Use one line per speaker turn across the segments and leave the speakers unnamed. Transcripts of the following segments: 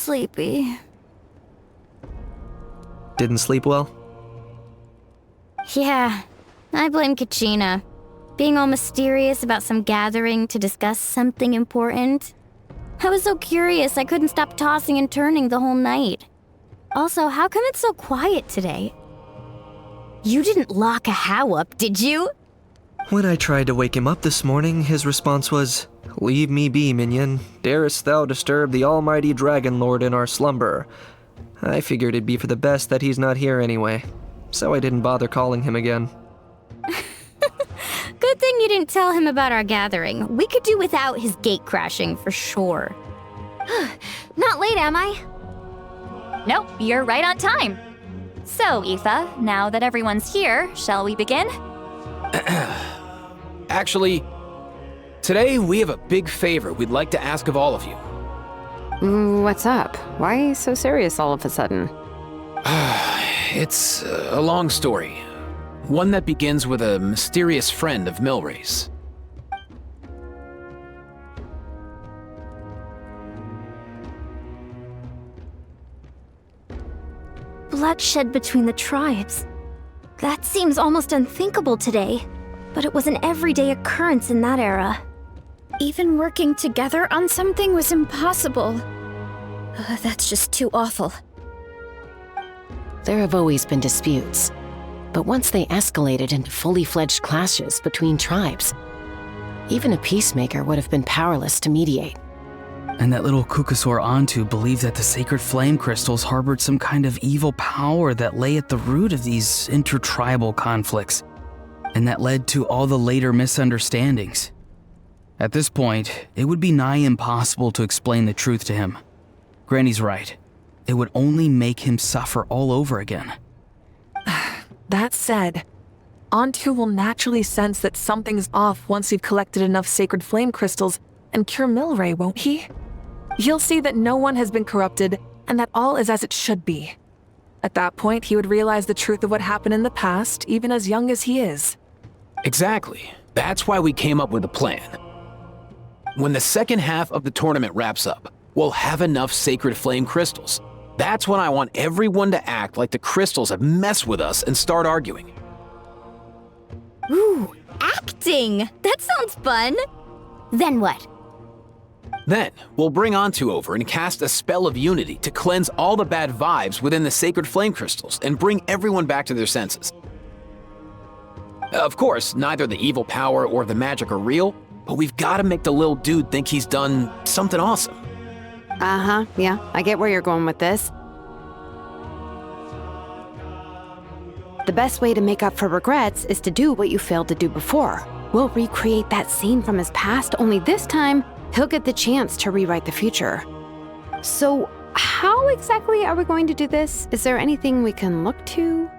sleepy.
Didn't sleep well?
Yeah, I blame Kachina. Being all mysterious about some gathering to discuss something important. I was so curious I couldn't stop tossing and turning the whole night. Also, how come it's so quiet today? You didn't lock a How up, did you?
When I tried to wake him up this morning, his response was, "Leave me be, minion. Darest thou disturb the almighty Dragon Lord in our slumber?" I figured it'd be for the best that he's not here anyway, so I didn't bother calling him again.
Good thing you didn't tell him about our gathering. We could do without his gate crashing for sure. Not late, am I?
Nope, you're right on time. So, Aoife, now that everyone's here, shall we begin?
Actually, today we have a big favor we'd like to ask of all of you.
What's up? Why so serious all of a sudden?
It's a long story. One that begins with a mysterious friend of Milray's.
Bloodshed between the tribes. That seems almost unthinkable today, but it was an everyday occurrence in that era. Even working together on something was impossible. That's just too awful.
There have always been disputes, but once they escalated into fully fledged clashes between tribes, even a peacemaker would have been powerless to mediate.
And that little Kukasaur Antu believed that the sacred flame crystals harbored some kind of evil power that lay at the root of these intertribal conflicts, and that led to all the later misunderstandings. At this point, it would be nigh impossible to explain the truth to him. Granny's right. It would only make him suffer all over again.
That said, Antu will naturally sense that something's off once you've collected enough sacred flame crystals and cure Milray, won't he? He'll see that no one has been corrupted and that all is as it should be. At that point, he would realize the truth of what happened in the past, even as young as he is.
Exactly. That's why we came up with a plan. When the second half of the tournament wraps up, we'll have enough sacred flame crystals. That's when I want everyone to act like the crystals have messed with us and start arguing.
Ooh, acting! That sounds fun! Then what?
Then, we'll bring Antu over and cast a spell of unity to cleanse all the bad vibes within the sacred flame crystals and bring everyone back to their senses. Of course, neither the evil power or the magic are real, but we've got to make the little dude think he's done something awesome.
Yeah, I get where you're going with this. The best way to make up for regrets is to do what you failed to do before. We'll recreate that scene from his past, only this time, he'll get the chance to rewrite the future. So, how exactly are we going to do this? Is there anything we can look to?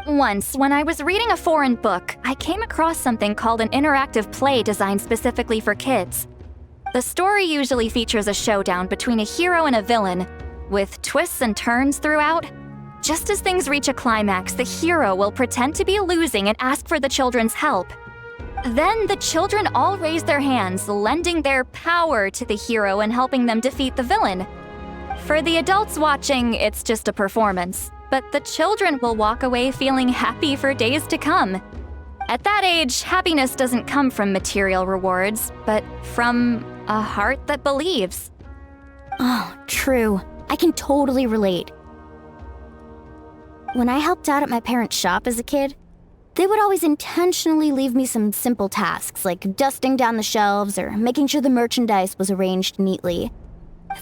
Once, when I was reading a foreign book, I came across something called an interactive play designed specifically for kids. The story usually features a showdown between a hero and a villain, with twists and turns throughout. Just as things reach a climax, the hero will pretend to be losing and ask for the children's help. Then the children all raise their hands, lending their power to the hero and helping them defeat the villain. For the adults watching, it's just a performance, but the children will walk away feeling happy for days to come. At that age, happiness doesn't come from material rewards, but from a heart that believes.
Oh, true. I can totally relate. When I helped out at my parents' shop as a kid, they would always intentionally leave me some simple tasks like dusting down the shelves or making sure the merchandise was arranged neatly.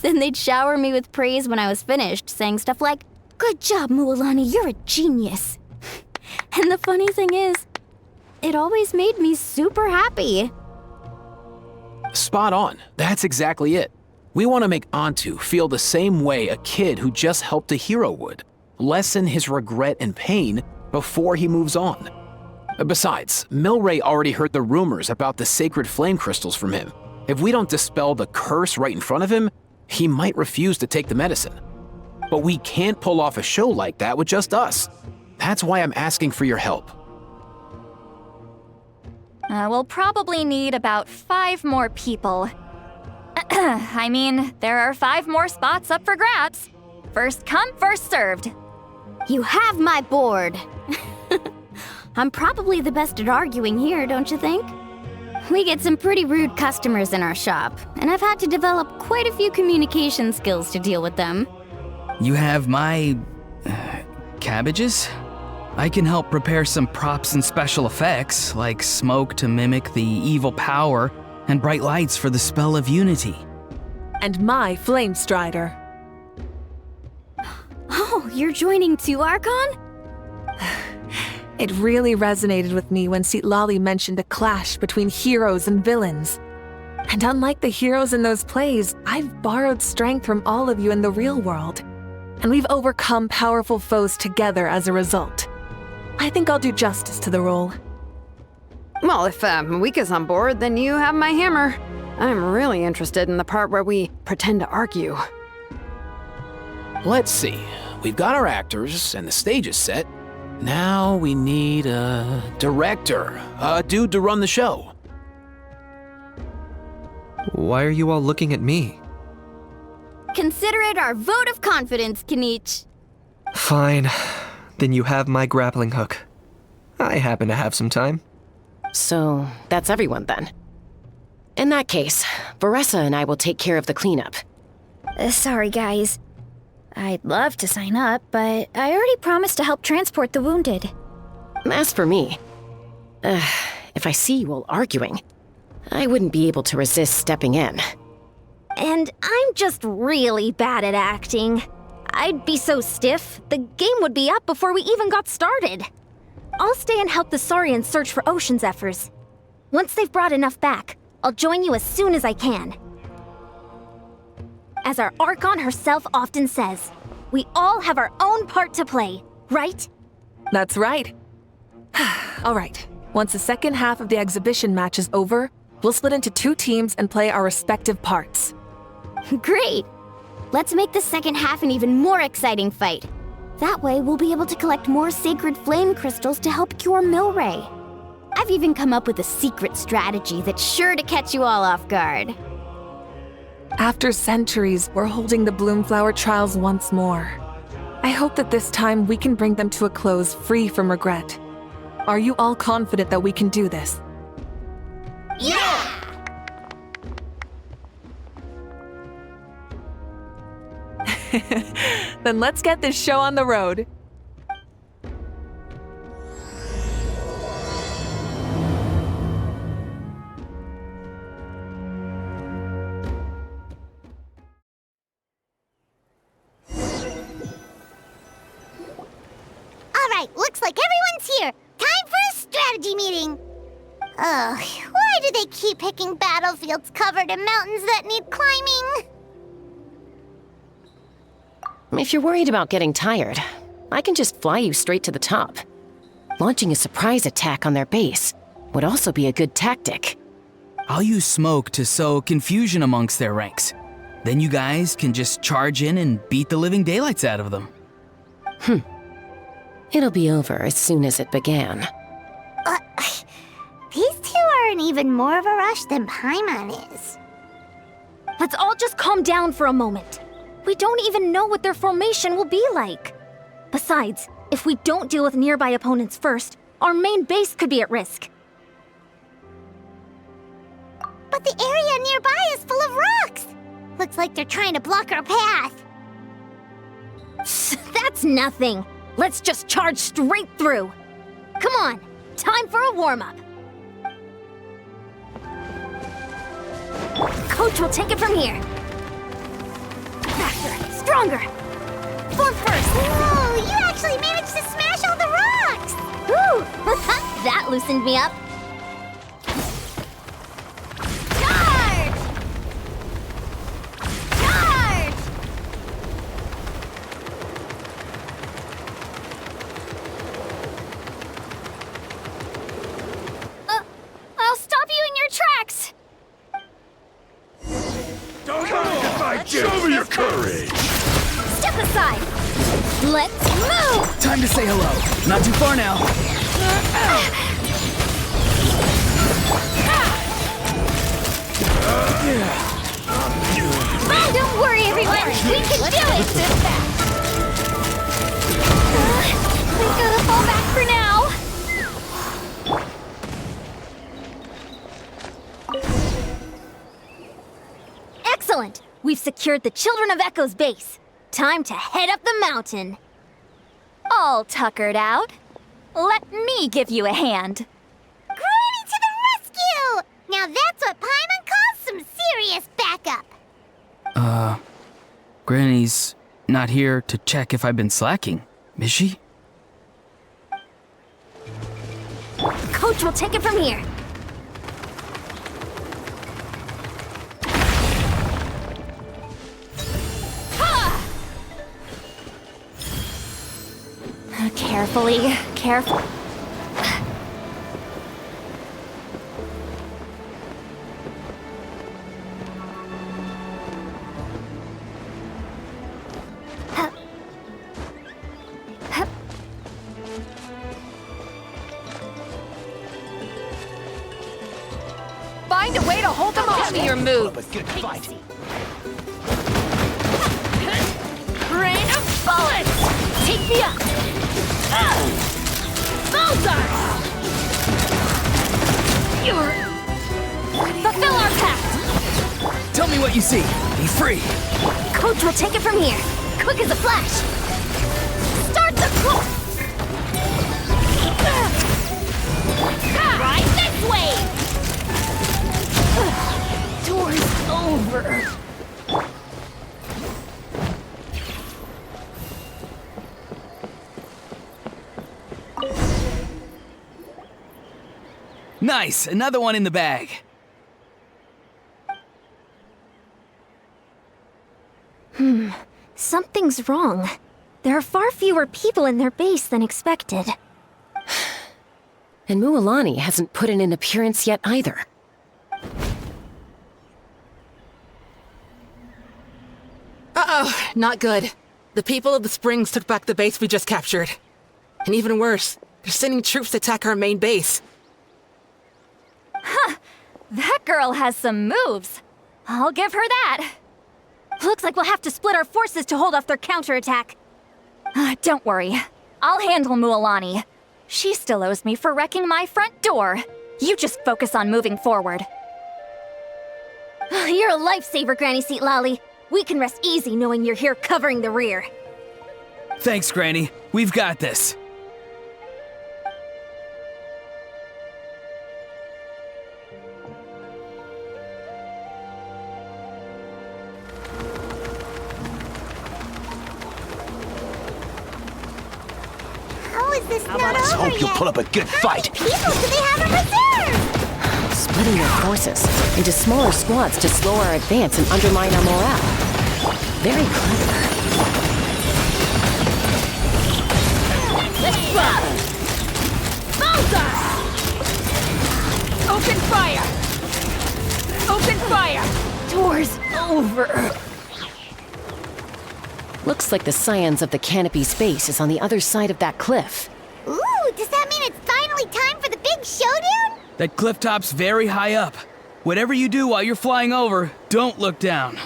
Then they'd shower me with praise when I was finished, saying stuff like, "Good job, Mualani, you're a genius." And the funny thing is, it always made me super happy.
Spot on. That's exactly it. We want to make Antu feel the same way a kid who just helped a hero would. Lessen his regret and pain before he moves on. Besides, Milray already heard the rumors about the sacred flame crystals from him. If we don't dispel the curse right in front of him, he might refuse to take the medicine. But we can't pull off a show like that with just us. That's why I'm asking for your help.
We'll probably need about 5 more people. I mean, there are 5 more spots up for grabs. First come, first served.
You have my board. I'm probably the best at arguing here, don't you think? We get some pretty rude customers in our shop, and I've had to develop quite a few communication skills to deal with them.
You have my... cabbages? I can help prepare some props and special effects, like smoke to mimic the evil power, and bright lights for the spell of unity.
And my Flame Strider.
Oh, you're joining too, Archon?
It really resonated with me when Citlali mentioned a clash between heroes and villains. And unlike the heroes in those plays, I've borrowed strength from all of you in the real world. And we've overcome powerful foes together as a result. I think I'll do justice to the role.
Well, if Mika's on board, then you have my hammer. I'm really interested in the part where we pretend to argue.
Let's see. We've got our actors and the stage is set. Now we need a director, a dude to run the show.
Why are you all looking at me?
Consider it our vote of confidence, Kanich.
Fine. Then you have my grappling hook. I happen to have some time.
So, that's everyone then. In that case, Varessa and I will take care of the cleanup.
Sorry, guys. I'd love to sign up, but I already promised to help transport the wounded.
As for me, if I see you all arguing, I wouldn't be able to resist stepping in.
And I'm just really bad at acting. I'd be so stiff, the game would be up before we even got started. I'll stay and help the Saurians search for Ocean Zephyrs. Once they've brought enough back, I'll join you as soon as I can. As our Archon herself often says, we all have our own part to play, right?
That's right. All right. Once the second half of the exhibition match is over, we'll split into 2 teams and play our respective parts.
Great! Let's make the second half an even more exciting fight. That way, we'll be able to collect more sacred flame crystals to help cure Milray. I've even come up with a secret strategy that's sure to catch you all off guard.
After centuries, we're holding the Bloomflower trials once more. I hope that this time we can bring them to a close free from regret. Are you all confident that we can do this?
Yeah!
Then let's get this show on the road.
Alright, looks like everyone's here. Time for a strategy meeting. Ugh, why do they keep picking battlefields covered in mountains that need climbing?
If you're worried about getting tired, I can just fly you straight to the top. Launching a surprise attack on their base would also be a good tactic.
I'll use smoke to sow confusion amongst their ranks. Then you guys can just charge in and beat the living daylights out of them.
It'll be over as soon as it began.
These 2 are in even more of a rush than Paimon is.
Let's all just calm down for a moment. We don't even know what their formation will be like. Besides, if we don't deal with nearby opponents first, our main base could be at risk.
But the area nearby is full of rocks. Looks like they're trying to block our path.
That's nothing. Let's just charge straight through. Come on, time for a warm-up. Coach will take it from here. Faster, stronger. Form first.
Whoa, you actually managed to smash all the rocks!
Woo! That loosened me up. Charge! Charge! I'll stop you in your tracks.
Show me your courage!
Step aside. Let's move.
Time to say hello. Not too far now.
Don't worry, everyone. We can do it.
We gotta fall back for now.
Excellent. We've secured the Children of Echo's base. Time to head up the mountain.
All tuckered out. Let me give you a hand.
Granny to the rescue! Now that's what Paimon calls some serious backup.
Granny's not here to check if I've been slacking, is she?
Coach will take it from here.
Carefully, careful.
Find a way to hold them off. Your move.
A good fight.
Rain of bullets. Take me up. Bullseye.
Fulfill our pact.
Tell me what you see. Be free.
Coach will take it from here. Quick as a flash. Start the clock. Right this way. Door's over.
Nice, another one in the bag.
Something's wrong. There are far fewer people in their base than expected.
And Mualani hasn't put in an appearance yet either.
Uh-oh, not good. The people of the Springs took back the base we just captured. And even worse, they're sending troops to attack our main base.
That girl has some moves. I'll give her that.
Looks like we'll have to split our forces to hold off their counterattack.
Don't worry. I'll handle Mualani. She still owes me for wrecking my front door. You just focus on moving forward.
You're a lifesaver, Granny Seat Lolly. We can rest easy knowing you're here covering the rear.
Thanks, Granny. We've got this.
How is this not
Let's
over
hope
yet?
you'll pull up a good fight.
People do they have in reserve?
Splitting their forces into smaller squads to slow our advance and undermine our morale. Very clever.
Let's run. Bullseye. Open fire. Open fire.
Door's over.
Looks like the scions of the canopy space is on the other side of that cliff.
Ooh, does that mean it's finally time for the big showdown?
That cliff top's very high up. Whatever you do while you're flying over, don't look down.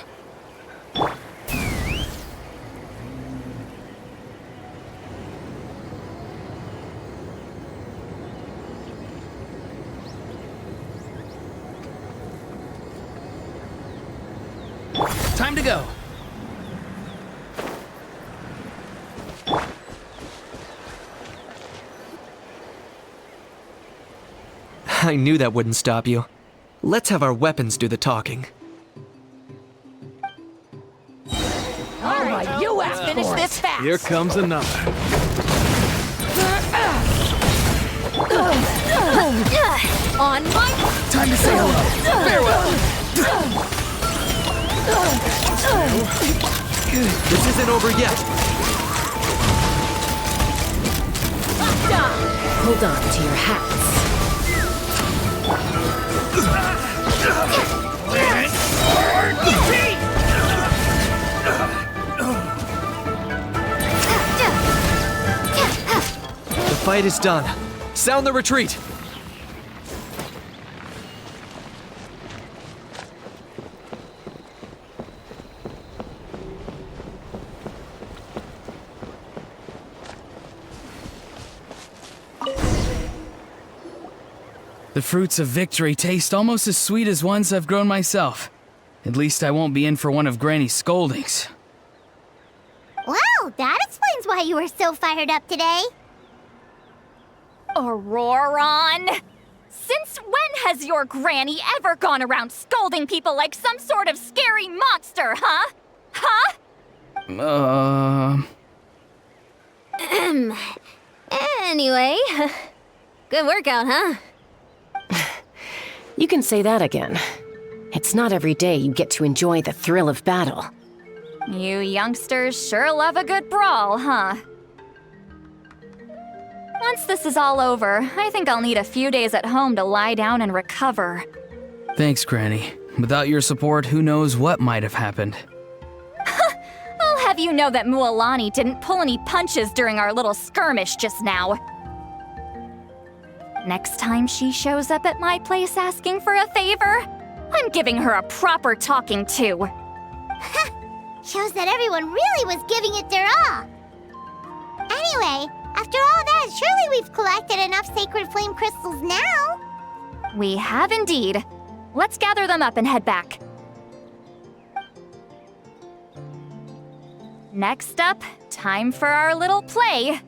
Time to go.
I knew that wouldn't stop you. Let's have our weapons do the talking.
All right, you asked finish this fast.
Here comes another.
On my
Time to say hello.
farewell.
This isn't over yet.
Hold on to your hats.
The fight is done. Sound the retreat.
The fruits of victory taste almost as sweet as ones I've grown myself. At least I won't be in for one of Granny's scoldings.
Well, that explains why you were so fired up today.
Auroron! Since when has your granny ever gone around scolding people like some sort of scary monster, huh? Huh?
Anyway, good workout, huh?
You can say that again. It's not every day you get to enjoy the thrill of battle.
You youngsters sure love a good brawl, huh? Once this is all over, I think I'll need a few days at home to lie down and recover.
Thanks, Granny. Without your support, who knows what might have happened.
I'll have you know that Mualani didn't pull any punches during our little skirmish just now. Next time she shows up at my place asking for a favor, I'm giving her a proper talking to.
Shows that everyone really was giving it their all. Anyway, after all that, surely we've collected enough sacred flame crystals now.
We have indeed. Let's gather them up and head back. Next up, time for our little play.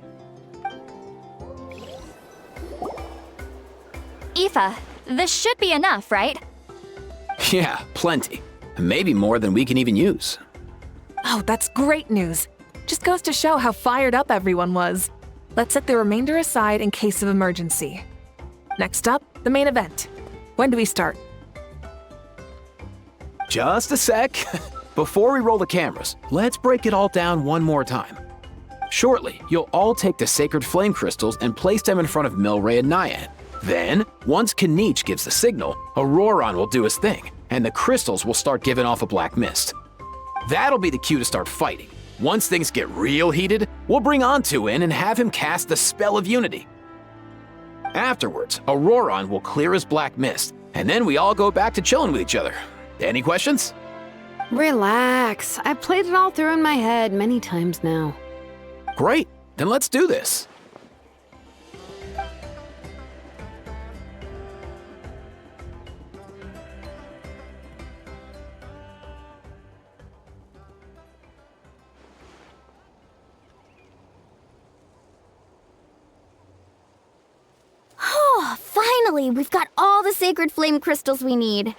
Aoife, this should be enough, right?
Yeah, plenty. Maybe more than we can even use.
Oh, that's great news. Just goes to show how fired up everyone was. Let's set the remainder aside in case of emergency. Next up, the main event. When do we start?
Just a sec. Before we roll the cameras, let's break it all down one more time. Shortly, you'll all take the sacred flame crystals and place them in front of Milray and Nyan. Then, once Kanich gives the signal, Auroron will do his thing, and the crystals will start giving off a black mist. That'll be the cue to start fighting. Once things get real heated, we'll bring Antu in and have him cast the Spell of Unity. Afterwards, Auroron will clear his black mist, and then we all go back to chilling with each other. Any questions?
Relax. I've played it all through in my head many times now.
Great, then let's do this.
Oh, finally! We've got all the sacred flame crystals we need.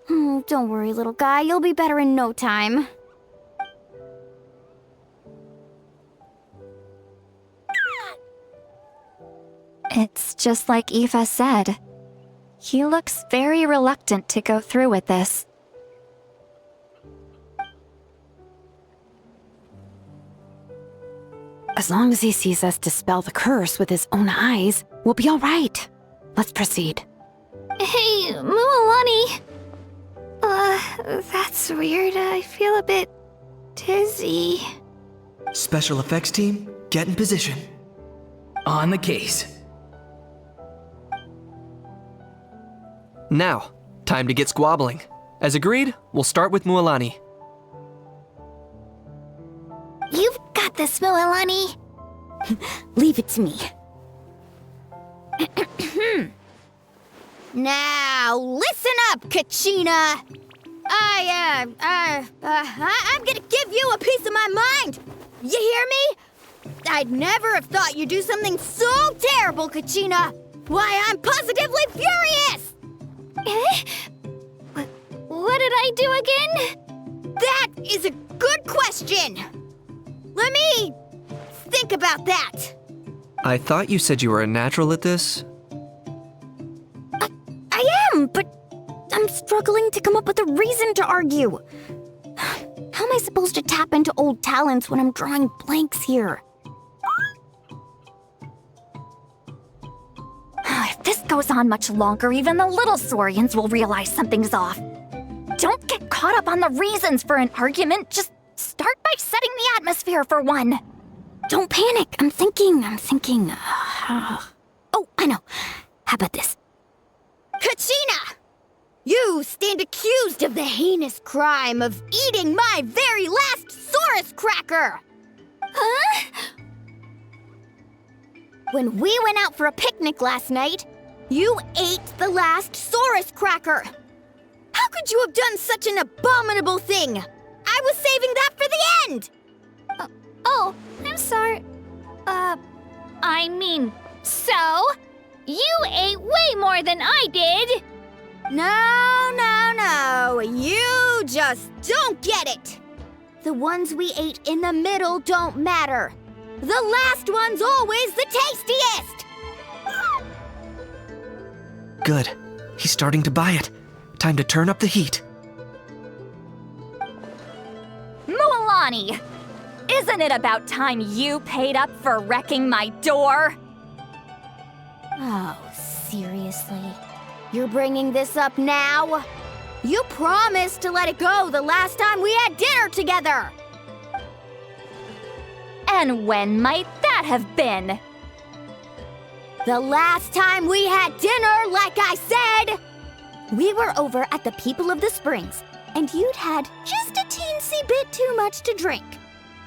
Don't worry, little guy. You'll be better in no time.
It's just like Aoife said. He looks very reluctant to go through with this.
As long as he sees us dispel the curse with his own eyes, we'll be all right. Let's proceed.
Hey, Mualani. That's weird. I feel a bit dizzy.
Special effects team, get in position.
On the case.
Now, time to get squabbling. As agreed, we'll start with Mualani.
You've got this, Mualani. Leave it to me. Now, listen up, Kachina. I'm gonna give you a piece of my mind. You hear me? I'd never have thought you'd do something so terrible, Kachina. Why, I'm positively furious. What did I do again? That is a good question. Let me think about that.
I thought you said you were a natural at this.
I am, but I'm struggling to come up with a reason to argue. How am I supposed to tap into old talents when I'm drawing blanks here?
If this goes on much longer, even the little Saurians will realize something's off. Don't get caught up on the reasons for an argument. Just start by setting the atmosphere for one.
Don't panic. I'm thinking. Oh, I know. How about this? Kachina! You stand accused of the heinous crime of eating my very last Saurus cracker! Huh? When we went out for a picnic last night, You ate the last Saurus cracker! How could you have done such an abominable thing? I was saving that for the end!
Oh, I'm sorry. I mean, so? You ate way more than I did!
No. You just don't get it! The ones we ate in the middle don't matter. The last one's always the tastiest!
Good. He's starting to buy it. Time to turn up the heat.
Mualani! Isn't it about time you paid up for wrecking my door?
Oh, seriously? You're bringing this up now? You promised to let it go the last time we had dinner together!
And when might that have been?
The last time we had dinner, like I said! We were over at the People of the Springs, and you'd had just a teensy bit too much to drink.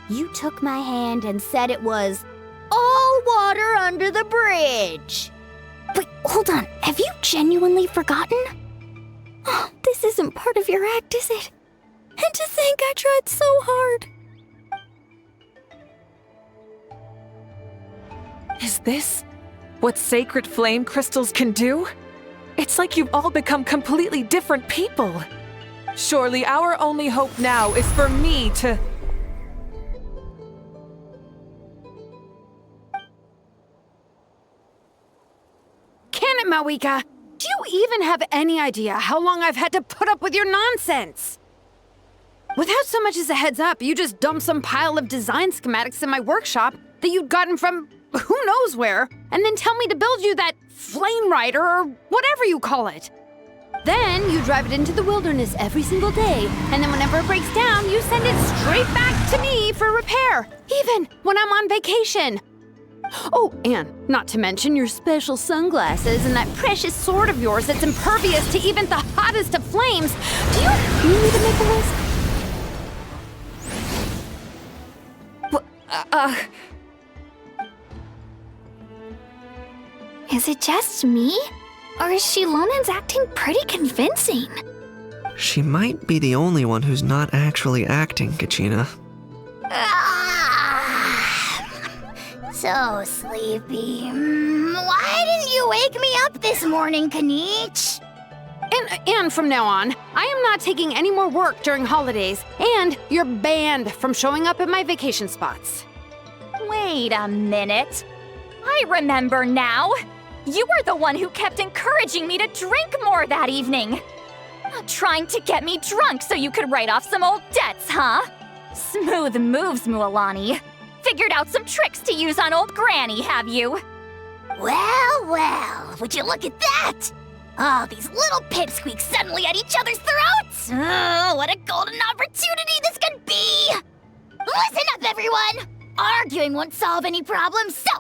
You took my hand and said it was all water under the bridge. Wait, hold on. Have you genuinely forgotten? Oh, this isn't part of your act, is it? And to think I tried so hard.
Is this what sacred flame crystals can do? It's like you've all become completely different people. Surely our only hope now is for me to...
Can it, Mawika? Do you even have any idea how long I've had to put up with your nonsense? Without so much as a heads up, you just dumped some pile of design schematics in my workshop that you'd gotten from who knows where, and then tell me to build you that flame rider or whatever you call it. Then you drive it into the wilderness every single day, and then whenever it breaks down, you send it straight back to me for repair, even when I'm on vacation. Oh, and not to mention your special sunglasses and that precious sword of yours that's impervious to even the hottest of flames. Do you need me to make a list?
Is it just me? Or is Shilonen's acting pretty convincing?
She might be the only one who's not actually acting, Kachina.
So sleepy. Why didn't you wake me up this morning, Kanich?
And from now on, I am not taking any more work during holidays, and you're banned from showing up at my vacation spots.
Wait a minute. I remember now. You were the one who kept encouraging me to drink more that evening. Trying to get me drunk so you could write off some old debts, huh? Smooth moves, Mualani. Figured out some tricks to use on old Granny, have you?
Well, would you look at that? Oh, these little pipsqueaks suddenly at each other's throats! Oh, what a golden opportunity this could be! Listen up, everyone! Arguing won't solve any problems, so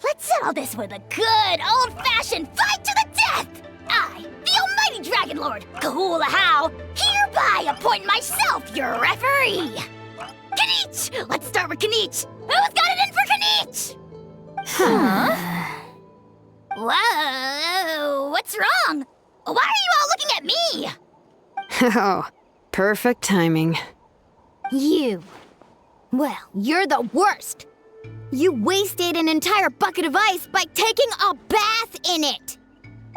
let's settle this with a good, old-fashioned fight to the death! I, the almighty Dragon Lord, Kahula-How, hereby appoint myself your referee! Kanich! Let's start with Kanich! Who's got it in for Kanich?
Huh?
Whoa, what's wrong? Why are you all looking at me?
Oh, perfect timing.
You. Well, you're the worst. You wasted an entire bucket of ice by taking a bath in it.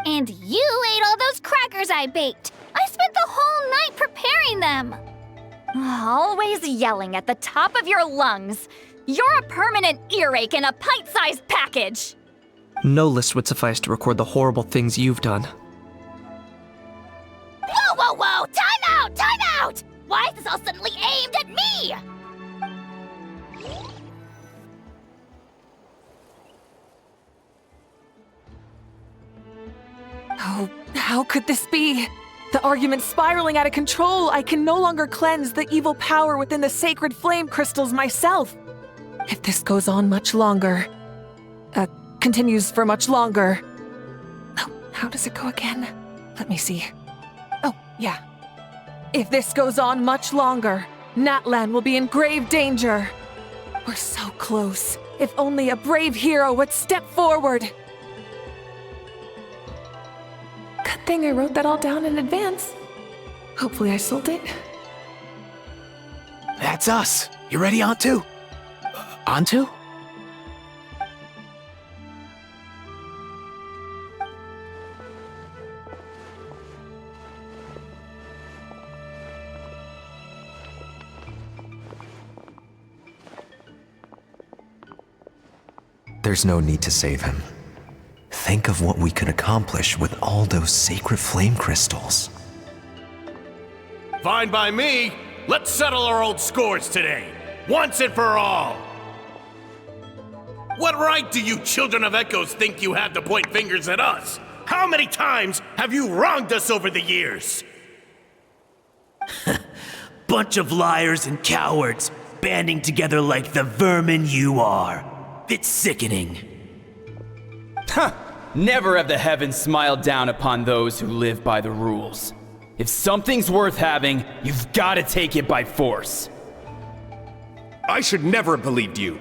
And you ate all those crackers I baked. I spent the whole night preparing them. Always yelling at the top of your lungs. You're a permanent earache in a pint-sized package.
No list would suffice to record the horrible things you've done.
Whoa! Time out! Why is this all suddenly aimed at me?
Oh, how could this be? The argument's spiraling out of control. I can no longer cleanse the evil power within the sacred flame crystals myself. If this goes on much longer, continues for much longer. Oh, how does it go again? Let me see. Oh, yeah. If this goes on much longer, Natlan will be in grave danger. We're so close. If only a brave hero would step forward. Good thing I wrote that all down in advance. Hopefully I sold it.
That's us. You ready, Antu? Antu?
There's no need to save him. Think of what we could accomplish with all those sacred flame crystals.
Fine by me. Let's settle our old scores today, once and for all. What right do you children of Echoes think you have to point fingers at us? How many times have you wronged us over the years?
Bunch of liars and cowards, banding together like the vermin you are. It's sickening.
Huh! Never have the heavens smiled down upon those who live by the rules. If something's worth having, you've got to take it by force.
I should never have believed you.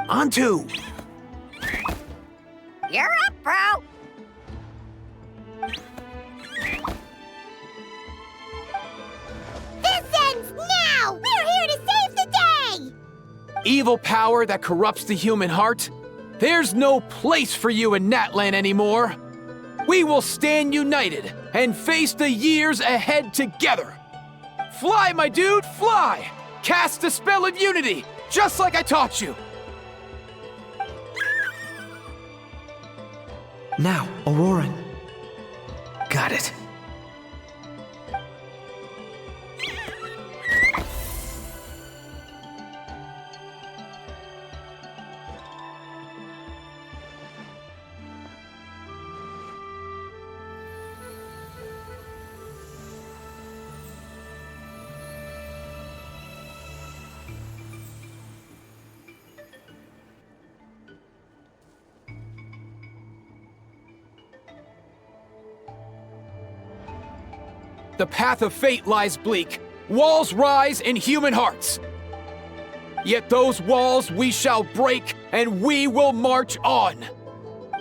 Antu!
You're up, bro! This ends now! We're here to save the day!
Evil power that corrupts the human heart? There's no place for you in Natlan anymore. We will stand united and face the years ahead together. Fly, my dude, fly! Cast the spell of unity, just like I taught you.
Now, Auroran. Got it.
The path of fate lies bleak. Walls rise in human hearts. Yet those walls we shall break, and we will march on.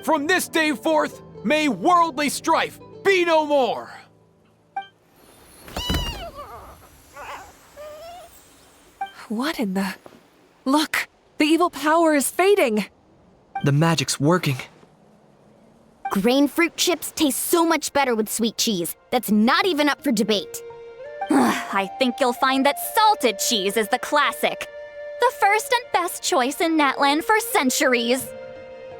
From this day forth, may worldly strife be no more.
What in the... Look! The evil power is fading!
The magic's working.
Grain fruit chips taste so much better with sweet cheese. That's not even up for debate.
I think you'll find that salted cheese is the classic. The first and best choice in Natlan for centuries.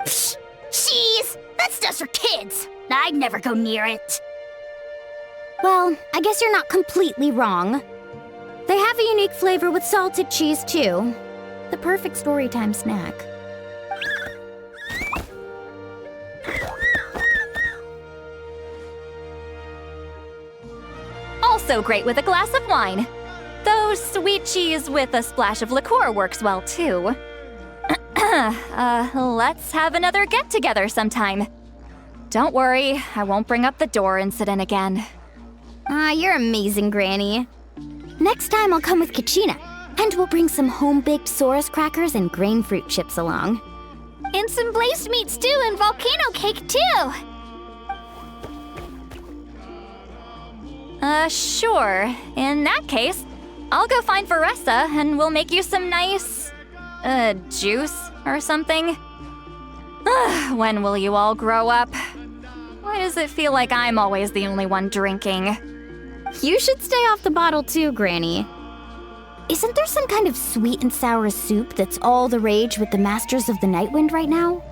Psh, cheese! That stuff's for kids! I'd never go near it.
Well, I guess you're not completely wrong. They have a unique flavor with salted cheese, too. The perfect storytime snack.
Also great with a glass of wine. Though sweet cheese with a splash of liqueur works well, too. Let's have another get-together sometime. Don't worry, I won't bring up the door incident again.
You're amazing, Granny. Next time I'll come with Kachina, and we'll bring some home-baked Saurus crackers and grain fruit chips along.
And some blazed meat stew and volcano cake, too!
Sure. In that case, I'll go find Varessa and we'll make you some nice, juice or something. When will you all grow up? Why does it feel like I'm always the only one drinking?
You should stay off the bottle too, Granny. Isn't there some kind of sweet and sour soup that's all the rage with the Masters of the Nightwind right now?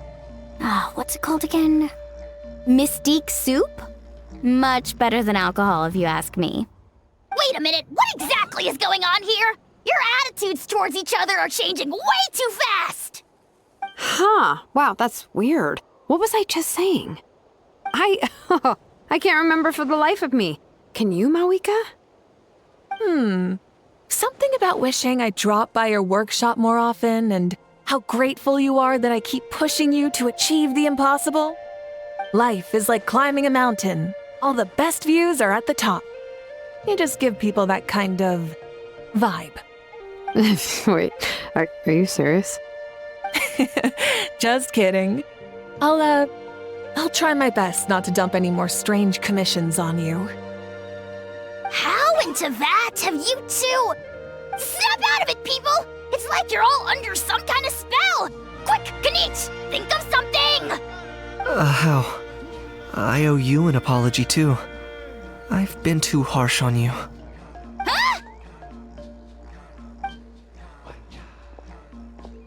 What's it called again? Mystique soup? Much better than alcohol, if you ask me.
Wait a minute, what exactly is going on here? Your attitudes towards each other are changing way too fast!
Huh. Wow, that's weird. What was I just saying? I can't remember for the life of me. Can you, Mawika?
Something about wishing I'd drop by your workshop more often and how grateful you are that I keep pushing you to achieve the impossible. Life is like climbing a mountain. All the best views are at the top. You just give people that kind of vibe.
Wait, are you serious?
Just kidding. I'll try my best not to dump any more strange commissions on you.
How in Teyvat have you two? Snap out of it, people! It's like you're all under some kind of spell! Quick, Kanich, think of something!
How? I owe you an apology too. I've been too harsh on you.
Huh?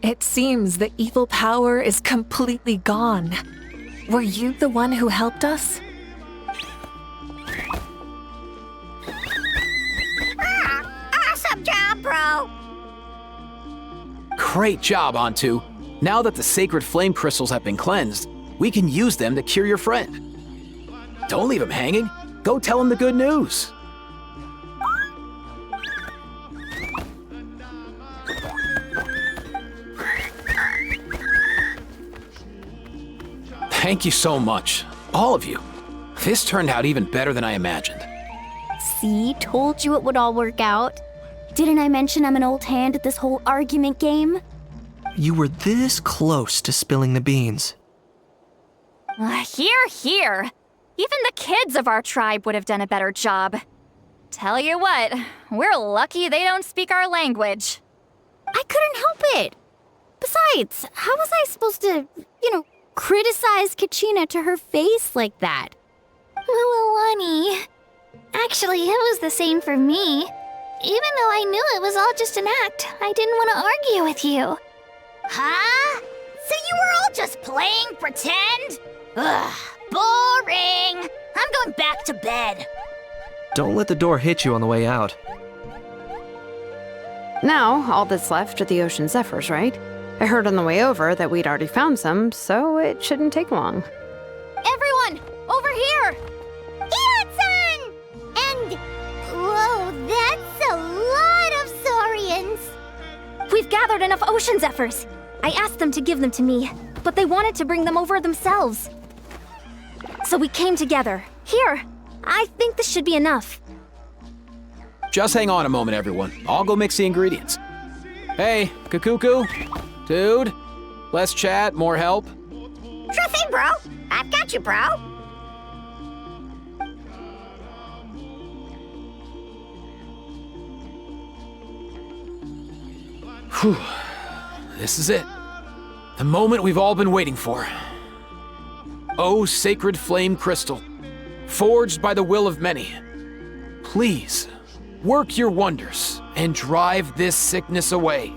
It seems the evil power is completely gone. Were you the one who helped us?
Awesome job, bro!
Great job, Antu. Now that the sacred flame crystals have been cleansed, we can use them to cure your friend. Don't leave him hanging. Go tell him the good news. Thank you so much, all of you. This turned out even better than I imagined.
See, told you it would all work out. Didn't I mention I'm an old hand at this whole argument game?
You were this close to spilling the beans.
Hear, hear. Even the kids of our tribe would have done a better job. Tell you what, we're lucky they don't speak our language.
I couldn't help it. Besides, how was I supposed to, criticize Kachina to her face like that?
Honey. Actually, it was the same for me. Even though I knew it was all just an act, I didn't want to argue with you. Huh? So you were all just playing pretend? Ugh, boring. I'm going back to bed.
Don't let the door hit you on the way out.
Now, all that's left are the ocean zephyrs, right? I heard on the way over that we'd already found some, so it shouldn't take long.
Everyone, over here! Ian-san! And... whoa, that's a lot of saurians!
We've gathered enough ocean zephyrs. I asked them to give them to me, but they wanted to bring them over themselves. So we came together. Here, I think this should be enough.
Just hang on a moment, everyone. I'll go mix the ingredients. Hey, Kakuku? Dude? Less chat, more help?
Sure thing, bro. I've got you, bro.
Whew. This is it. The moment we've all been waiting for. Oh, sacred flame crystal, forged by the will of many. Please, work your wonders and drive this sickness away.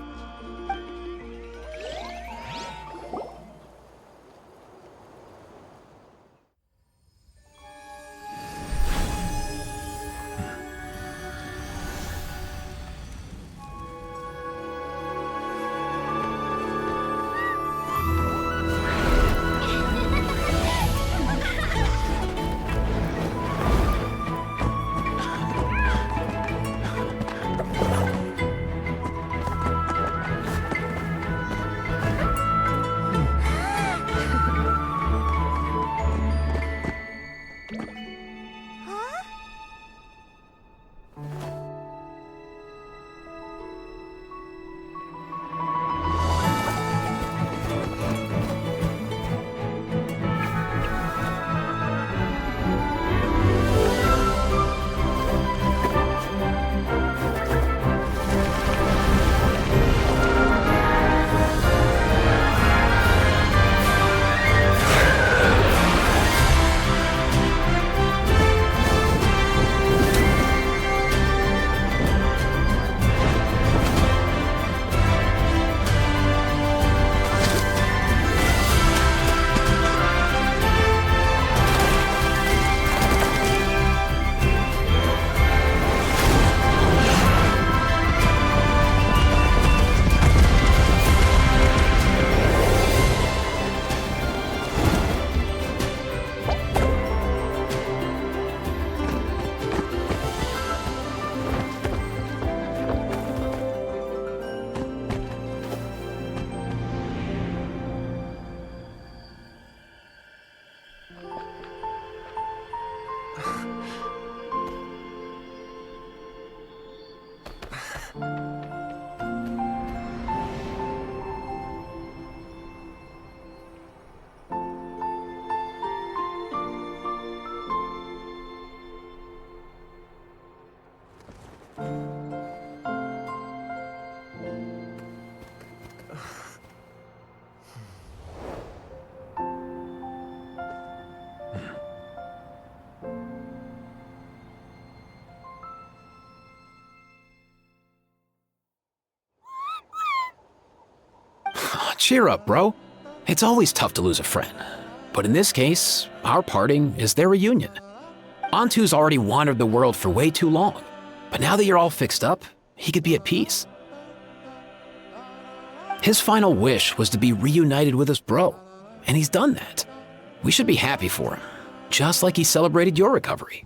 Cheer up, bro. It's always tough to lose a friend. But in this case, our parting is their reunion. Antu's already wandered the world for way too long. But now that you're all fixed up, he could be at peace. His final wish was to be reunited with his bro, and he's done that. We should be happy for him, just like he celebrated your recovery.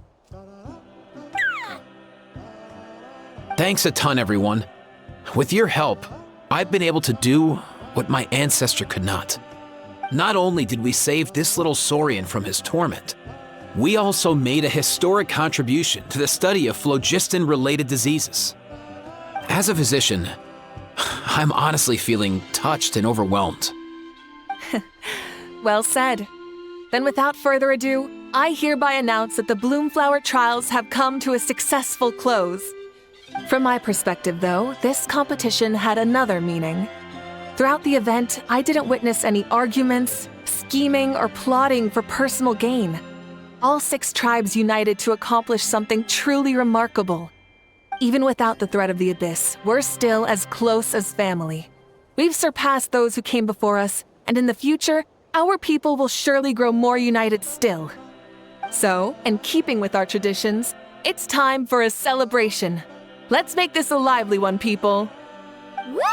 Thanks a ton, everyone. With your help, I've been able to do what my ancestor could not. Not only did we save this little Saurian from his torment, we also made a historic contribution to the study of phlogiston-related diseases. As a physician, I'm honestly feeling touched and overwhelmed.
Well said. Then without further ado, I hereby announce that the Bloomflower trials have come to a successful close. From my perspective, though, this competition had another meaning. Throughout the event, I didn't witness any arguments, scheming, or plotting for personal gain. All 6 tribes united to accomplish something truly remarkable. Even without the threat of the Abyss, we're still as close as family. We've surpassed those who came before us, and in the future, our people will surely grow more united still. So, in keeping with our traditions, it's time for a celebration. Let's make this a lively one, people.
Woohoo!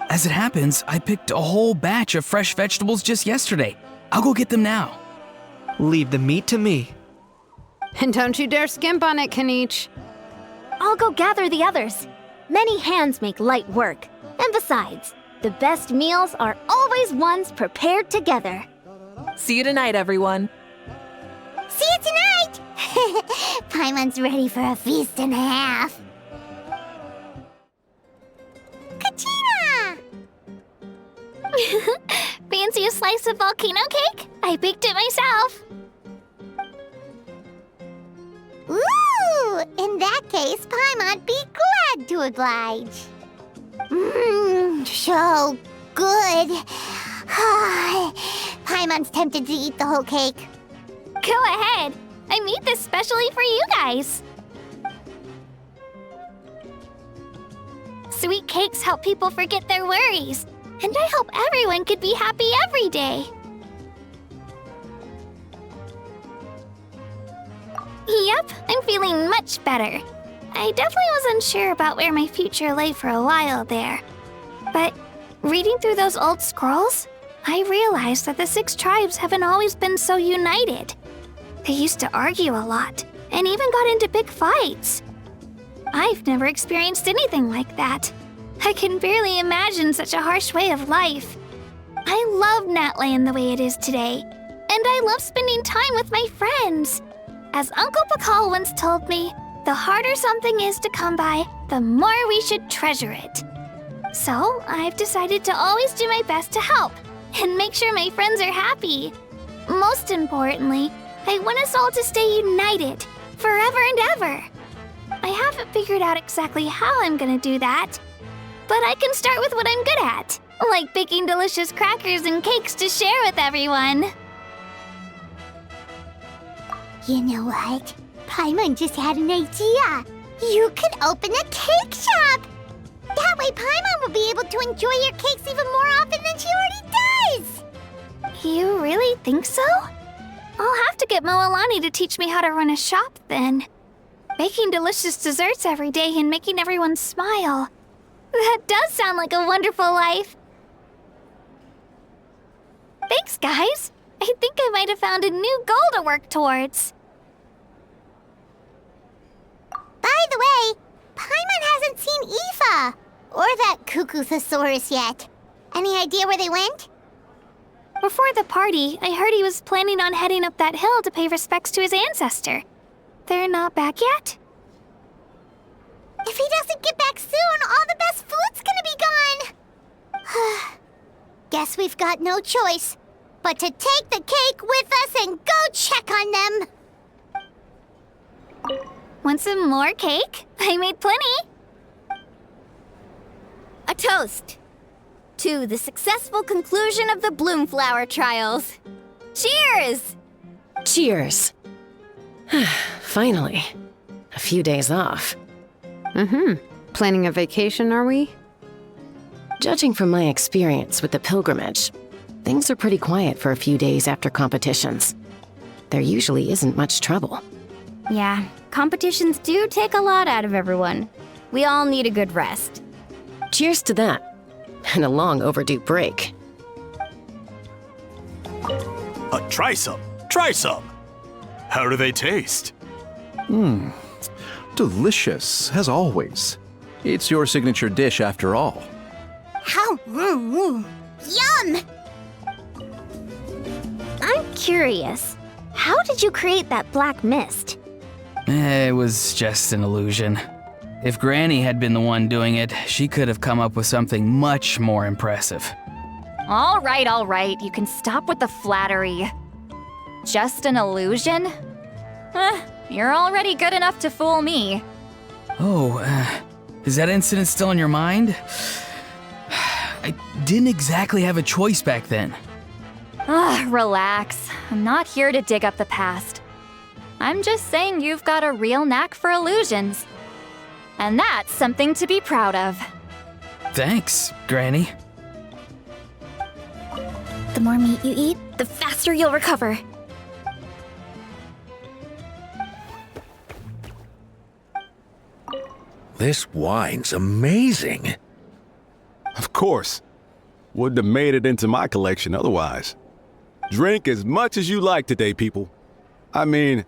As it happens, I picked a whole batch of fresh vegetables just yesterday. I'll go get them now.
Leave the meat to me.
And don't you dare skimp on it, Kanich.
I'll go gather the others. Many hands make light work. And besides, the best meals are always ones prepared together.
See you tonight, everyone.
See you tonight! Paimon's ready for a feast and a half. Katina! Fancy a slice of volcano cake? I baked it myself. Ooh! In that case, Paimon'd be glad to oblige. So good. Paimon's tempted to eat the whole cake. Go ahead. I made this specially for you guys. Sweet cakes help people forget their worries. And I hope everyone could be happy every day. Yep, I'm feeling much better. I definitely was unsure about where my future lay for a while there. But reading through those old scrolls, I realized that the 6 tribes haven't always been so united. They used to argue a lot, and even got into big fights. I've never experienced anything like that. I can barely imagine such a harsh way of life. I love Natland the way it is today, and I love spending time with my friends. As Uncle Pakal once told me, the harder something is to come by, the more we should treasure it. So, I've decided to always do my best to help, and make sure my friends are happy. Most importantly, I want us all to stay united, forever and ever. I haven't figured out exactly how I'm gonna do that, but I can start with what I'm good at, like baking delicious crackers and cakes to share with everyone. You know what? Paimon just had an idea. You could open a cake shop. That way Paimon will be able to enjoy your cakes even more often than she already does. You really think so? I'll have to get Moalani to teach me how to run a shop then. Baking delicious desserts every day and making everyone smile. That does sound like a wonderful life. Thanks, guys. I think I might have found a new goal to work towards. By the way, Paimon hasn't seen Aoife or that Cuckoo-thosaurus yet. Any idea where they went? Before the party, I heard he was planning on heading up that hill to pay respects to his ancestor. They're not back yet? If he doesn't get back soon, all the best food's gonna be gone. Guess we've got no choice but to take the cake with us and go check on them. Want some more cake? I made plenty. A toast to the successful conclusion of the Bloomflower trials. Cheers!
Cheers. Finally. A few days off.
Planning a vacation, are we?
Judging from my experience with the pilgrimage, things are pretty quiet for a few days after competitions. There usually isn't much trouble.
Yeah, competitions do take a lot out of everyone. We all need a good rest.
Cheers to that, and a long overdue break.
Try some. Try some. How do they taste?
Delicious, as always. It's your signature dish after all.
How? Yum!
I'm curious. How did you create that black mist?
It was just an illusion. If Granny had been the one doing it, she could have come up with something much more impressive.
All right, you can stop with the flattery. Just an illusion? You're already good enough to fool me.
Oh, is that incident still in your mind? I didn't exactly have a choice back then.
Relax. I'm not here to dig up the past. I'm just saying you've got a real knack for illusions. And that's something to be proud of.
Thanks, Granny.
The more meat you eat, the faster you'll recover.
This wine's amazing.
Of course. Wouldn't have made it into my collection otherwise. Drink as much as you like today, people. I mean,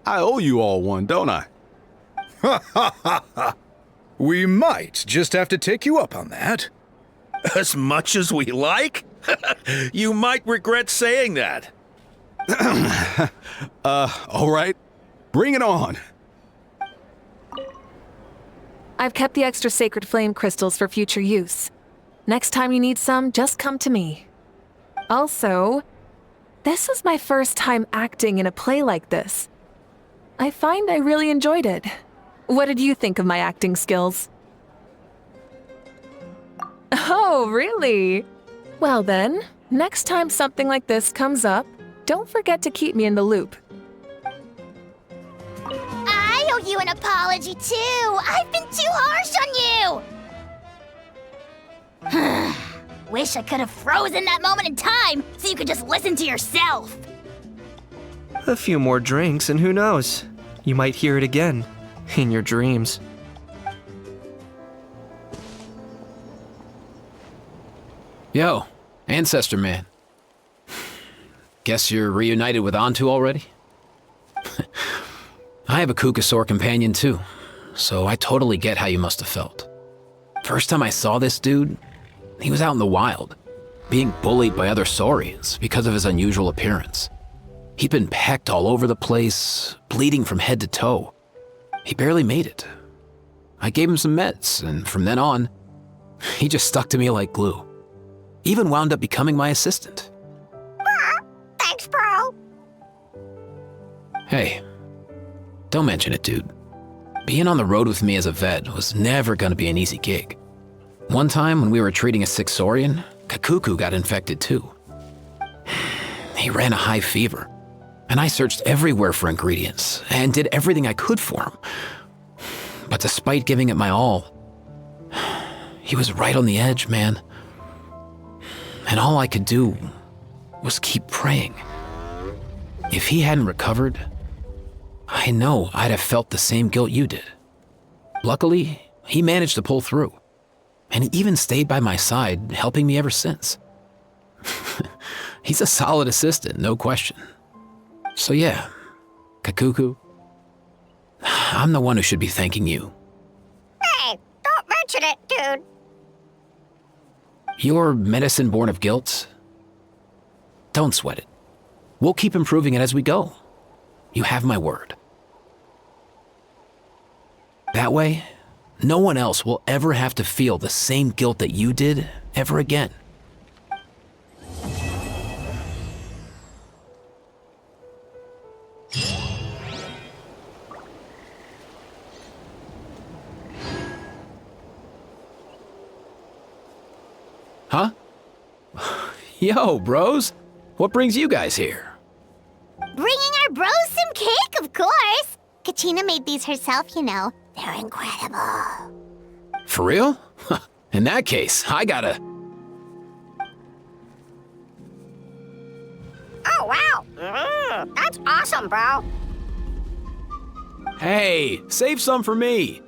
I owe you all one, don't I?
Ha ha ha ha! We might just have to take you up on that. As much as we like? You might regret saying that.
All right. Bring it on.
I've kept the extra sacred flame crystals for future use. Next time you need some, just come to me. Also, this was my first time acting in a play like this. I find I really enjoyed it. What did you think of my acting skills? Oh, really? Well then, next time something like this comes up, don't forget to keep me in the loop.
I owe you an apology too. I've been too harsh on you. Wish I could have frozen that moment in time so you could just listen to yourself.
A few more drinks, and who knows? You might hear it again, in your dreams.
Yo, Ancestor Man. Guess you're reunited with Antu already? I have a Kukasaur companion too, so I totally get how you must have felt. First time I saw this dude, he was out in the wild, being bullied by other Saurians because of his unusual appearance. He'd been pecked all over the place, bleeding from head to toe. He barely made it. I gave him some meds, and from then on, he just stuck to me like glue. Even wound up becoming my assistant.
Thanks, bro.
Hey, don't mention it, dude. Being on the road with me as a vet was never gonna be an easy gig. One time when we were treating a sick Saurian, Kakuku got infected too. He ran a high fever, and I searched everywhere for ingredients and did everything I could for him. But despite giving it my all, he was right on the edge, man. And all I could do was keep praying. If he hadn't recovered, I know I'd have felt the same guilt you did. Luckily, he managed to pull through, and he even stayed by my side, helping me ever since. He's a solid assistant, no question. So yeah, Kakuku, I'm the one who should be thanking you.
Hey, don't mention it, dude.
Your medicine born of guilt? Don't sweat it. We'll keep improving it as we go. You have my word. That way, no one else will ever have to feel the same guilt that you did ever again. Huh? Yo, bros. What brings you guys here?
Bringing our bros some cake, of course. Katrina made these herself, you know. They're incredible.
For real? In that case, I gotta...
Oh, wow. That's awesome, bro.
Hey, save some for me.